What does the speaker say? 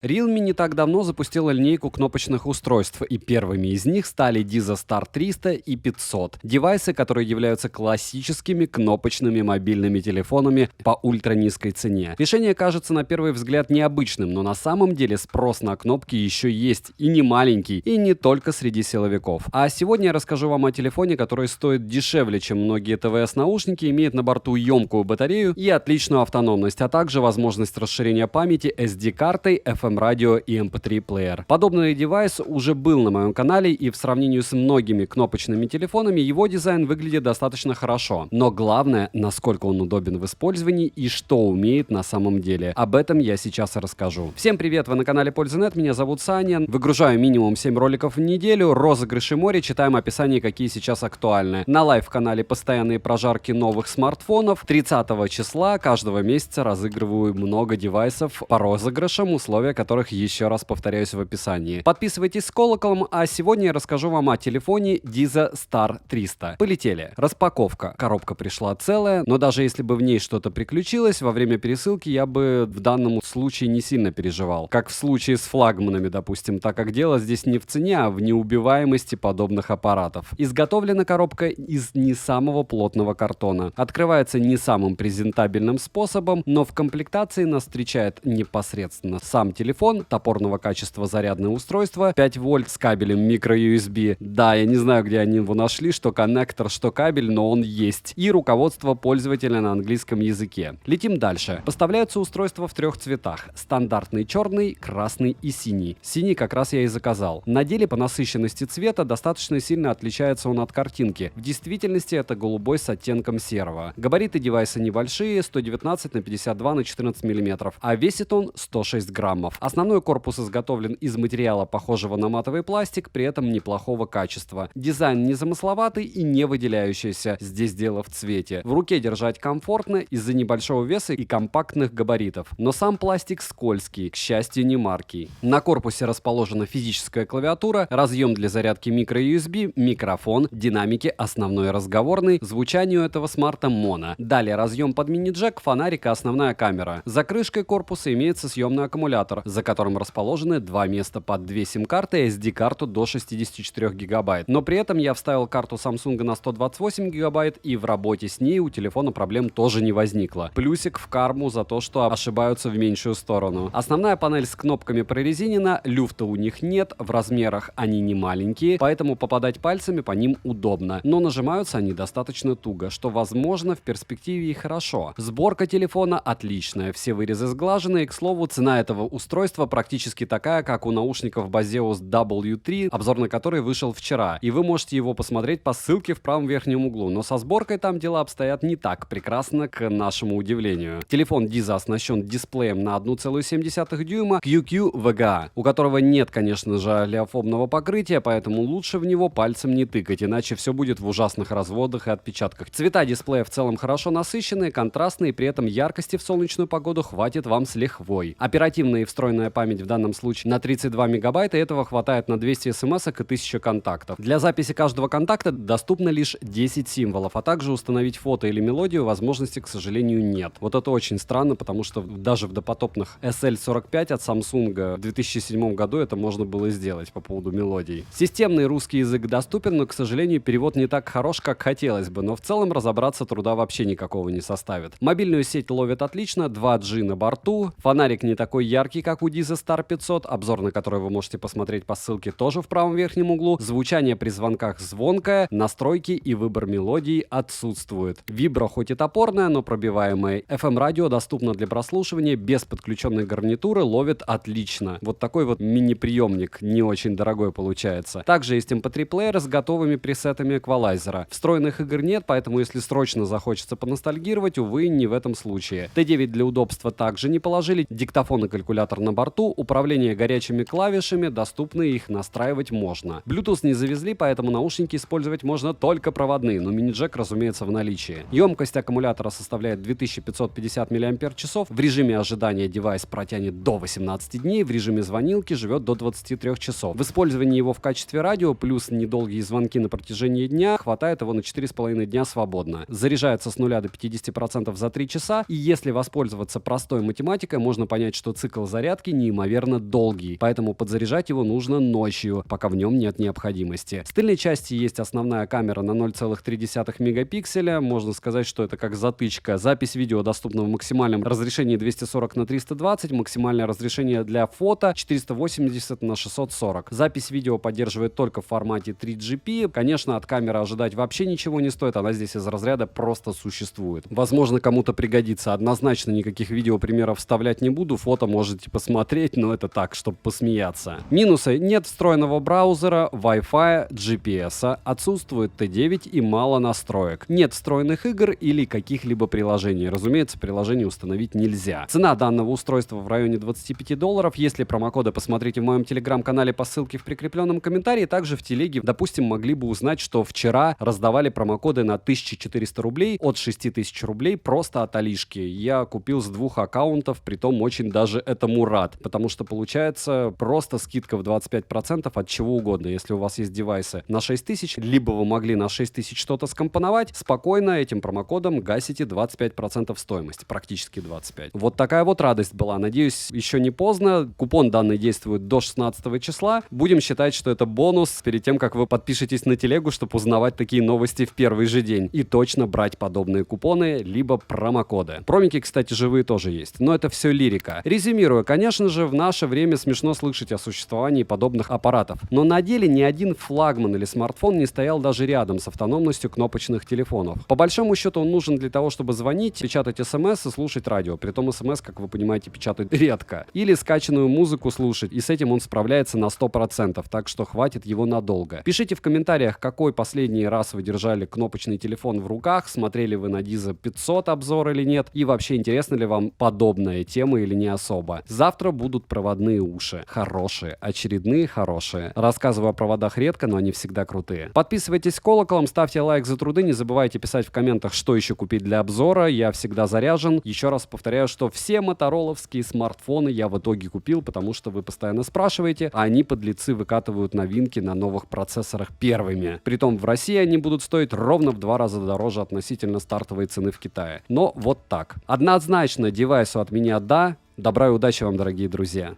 Realme не так давно запустила линейку кнопочных устройств, и первыми из них стали Diza Star 300 и 500. Девайсы, которые являются классическими кнопочными мобильными телефонами по ультранизкой цене. Решение кажется на первый взгляд необычным, но на самом деле спрос на кнопки еще есть, и не маленький, и не только среди силовиков. А сегодня я расскажу вам о телефоне, который стоит дешевле, чем многие ТВС-наушники, имеет на борту емкую батарею и отличную автономность, а также возможность расширения памяти SD-картой, FM-радио и MP3-плеер. Подобный девайс уже был на моем канале, и в сравнении с многими кнопочными телефонами его дизайн выглядит достаточно хорошо. Но главное, насколько он удобен в использовании и что умеет на самом деле. Об этом я сейчас и расскажу. Всем привет, вы на канале Польза.нет, меня зовут Саня. Выгружаю минимум 7 роликов в неделю, розыгрыши море, читаем описание, какие сейчас актуальны. На лайв-канале постоянные прожарки новых смартфонов. 30 числа каждого месяца разыгрываю много девайсов по розыгрышам, условия которых, еще раз повторяюсь, в описании. Подписывайтесь с колоколом, а сегодня я расскажу вам о телефоне Diza Star 300. Полетели. Распаковка. Коробка пришла целая, но даже если бы в ней что-то приключилось, во время пересылки я бы в данном случае не сильно переживал. Как в случае с флагманами, допустим, так как дело здесь не в цене, а в неубиваемости подобных аппаратов. Изготовлена коробка из не самого плотного картона. Открывается не самым презентабельным способом, но в комплектации нас встречает непосредственно сам телефон, топорного качества зарядное устройство, 5 вольт с кабелем micro-USB. Да, я не знаю, где они его нашли, что коннектор, что кабель, но он есть. И руководство пользователя на английском языке. Летим дальше. Поставляются устройства в 3 цветах. Стандартный черный, красный и синий. Синий как раз я и заказал. На деле по насыщенности цвета достаточно сильно отличается он от картинки. В действительности это голубой с оттенком серого. Габариты девайса небольшие, 119 на 52 на 14 мм, а весит он 106 граммов. Основной корпус изготовлен из материала, похожего на матовый пластик, при этом неплохого качества. Дизайн незамысловатый и не выделяющийся, здесь дело в цвете. В руке держать комфортно из-за небольшого веса и компактных габаритов. Но сам пластик скользкий, к счастью, не маркий. На корпусе расположена физическая клавиатура, разъем для зарядки micro-USB, микрофон, динамики, основной разговорный, звучанию этого смарта моно. Далее разъем под мини-джек, фонарик и основная камера. За крышкой корпуса имеется съемный аккумулятор, за которым расположены 2 места под 2 сим-карты и SD-карту до 64 гигабайт. Но при этом я вставил карту Samsung на 128 гигабайт, и в работе с ней у телефона проблем тоже не возникло. Плюсик в карму за то, что ошибаются в меньшую сторону. Основная панель с кнопками прорезинена, люфта у них нет, в размерах они не маленькие, поэтому попадать пальцами по ним удобно. Но нажимаются они достаточно туго, что возможно в перспективе и хорошо. Сборка телефона отличная, все вырезы сглаженные, к слову, цена этого устройства практически такая, как у наушников Bose W3, обзор на который вышел вчера, и вы можете его посмотреть по ссылке в правом верхнем углу, но со сборкой там дела обстоят не так прекрасно, к нашему удивлению. Телефон Diza оснащен дисплеем на 1,7 дюйма QQ VGA, у которого нет, конечно же, олеофобного покрытия, поэтому лучше в него пальцем не тыкать, иначе все будет в ужасных разводах и отпечатках. Цвета дисплея в целом хорошо насыщенные, контрастные, при этом яркости в солнечную погоду хватит вам с лихвой. Оперативная и встроенная память в данном случае на 32 мегабайта, этого хватает на 200 смс-ок и 1000 контактов. Для записи каждого контакта доступно лишь 10 символов, а также установить фото или мелодию возможности, к сожалению, нет. Вот это очень странно, потому что даже в допотопных SL45 от Samsung в 2007 году это можно было сделать по поводу мелодий. Системный русский язык доступен, но, к сожалению, перевод не так хорош, как хотелось бы, но в целом разобраться труда вообще никакого не составит. Мобильную сеть ловит отлично, 2G на борту, фонарик не такой яркий, как у Diza Star 500, обзор на который вы можете посмотреть по ссылке тоже в правом верхнем углу. Звучание при звонках звонкое, настройки и выбор мелодий отсутствует. Вибро хоть и топорное, но пробиваемое. FM-радио доступно для прослушивания без подключенной гарнитуры, ловит отлично. Вот такой вот мини-приемник, не очень дорогой получается. Также есть MP3-плеер с готовыми пресетами эквалайзера. Встроенных игр нет, поэтому если срочно захочется поностальгировать, увы, не в этом случае. T9 для удобства также не положили, диктофон и калькулятор на борту, управление горячими клавишами, доступны, их настраивать можно. Bluetooth не завезли, поэтому наушники использовать можно только проводные, но мини-джек, разумеется, в наличии. Емкость аккумулятора составляет 2550 мАч, в режиме ожидания девайс протянет до 18 дней, в режиме звонилки живет до 23 часов. В использовании его в качестве радио плюс недолгие звонки на протяжении дня хватает его на 4,5 дня свободно. Заряжается с 0 до 50% за 3 часа, и если воспользоваться простой математикой, можно понять, что цикл заряда зарядки неимоверно долгий, поэтому подзаряжать его нужно ночью, пока в нем нет необходимости. В тыльной части есть основная камера на 0,3 мегапикселя, можно сказать, что это как затычка. Запись видео доступна в максимальном разрешении 240 на 320, максимальное разрешение для фото 480 на 640. Запись видео поддерживает только в формате 3GP. Конечно, от камеры ожидать вообще ничего не стоит, она здесь из разряда просто существует. Возможно, кому-то пригодится. Однозначно никаких видеопримеров вставлять не буду, фото можете посмотреть, но это так, чтобы посмеяться. Минусы: нет встроенного браузера, Wi-Fi, GPS, отсутствует T9 и мало настроек. Нет встроенных игр или каких-либо приложений. Разумеется, приложение установить нельзя. Цена данного устройства в районе $25. Если промокоды, посмотрите в моем телеграм-канале по ссылке в прикрепленном комментарии. Также в телеге, допустим, могли бы узнать, что вчера раздавали промокоды на 1400 рублей от 6000 рублей просто от Алишки. Я купил с 2 аккаунтов, притом очень даже этому рад, потому что получается просто скидка в 25% от чего угодно. Если у вас есть девайсы на 6000, либо вы могли на 6000 что-то скомпоновать, спокойно этим промокодом гасите 25% стоимости, практически 25%. Вот такая вот радость была. Надеюсь, еще не поздно. Купон данный действует до 16 числа. Будем считать, что это бонус перед тем, как вы подпишетесь на телегу, чтобы узнавать такие новости в первый же день. И точно брать подобные купоны, либо промокоды. Промики, кстати, живые тоже есть. Но это все лирика. Резюмируя, конечно же, в наше время смешно слышать о существовании подобных аппаратов. Но на деле ни один флагман или смартфон не стоял даже рядом с автономностью кнопочных телефонов. По большому счету он нужен для того, чтобы звонить, печатать смс и слушать радио. Притом смс, как вы понимаете, печатать редко. Или скачанную музыку слушать. И с этим он справляется на 100%. Так что хватит его надолго. Пишите в комментариях, какой последний раз вы держали кнопочный телефон в руках. Смотрели вы на Diza 500 обзор или нет. И вообще интересна ли вам подобная тема или не особо. Завтра будут проводные уши. Хорошие. Очередные хорошие. Рассказываю о проводах редко, но они всегда крутые. Подписывайтесь колоколом, ставьте лайк за труды. Не забывайте писать в комментах, что еще купить для обзора. Я всегда заряжен. Еще раз повторяю, что все мотороловские смартфоны я в итоге купил, потому что вы постоянно спрашиваете, а они, подлецы, выкатывают новинки на новых процессорах первыми. Притом в России они будут стоить ровно в 2 раза дороже относительно стартовой цены в Китае. Но вот так. Однозначно девайсу от меня да. Добра и удачи вам, дорогие друзья.